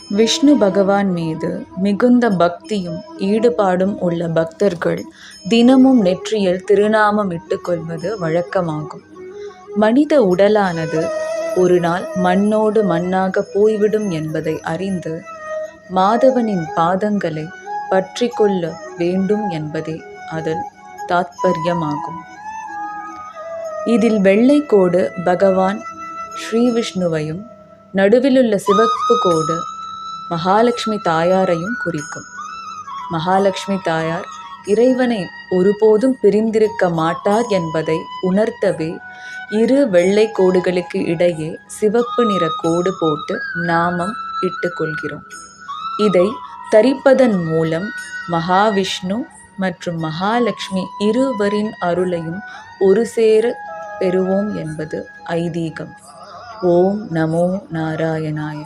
விஷ்ணு பகவான் மீது மிகுந்த பக்தியும் ஈடுபாடும் உள்ள பக்தர்கள் தினமும் நெற்றியில் திருநாமம் இட்டுக் கொள்வது வழக்கமாகும். மனித உடலானது ஒரு நாள் மண்ணோடு மண்ணாக போய்விடும் என்பதை அறிந்து மாதவனின் பாதங்களை பற்றி கொள்ள வேண்டும் என்பதே அதன் தாத்பரியமாகும். இதில் வெள்ளை கோடு பகவான் ஸ்ரீ விஷ்ணுவையும், நடுவிலுள்ள சிவப்பு கோடு மகாலட்சுமி தாயாரையும் குறிக்கும். மகாலட்சுமி தாயார் இறைவனை ஒருபோதும் பிரிந்திருக்க மாட்டார் என்பதை உணர்த்தவே இரு வெள்ளை கோடுகளுக்கு இடையே சிவப்பு நிற கோடு போட்டு நாமம் இட்டுக்கொள்கிறோம். இதை தரிப்பதன் மூலம் மகாவிஷ்ணு மற்றும் மகாலட்சுமி இருவரின் அருளையும் ஒரு சேர பெறுவோம் என்பது ஐதீகம். ஓம் நமோ நாராயணாய.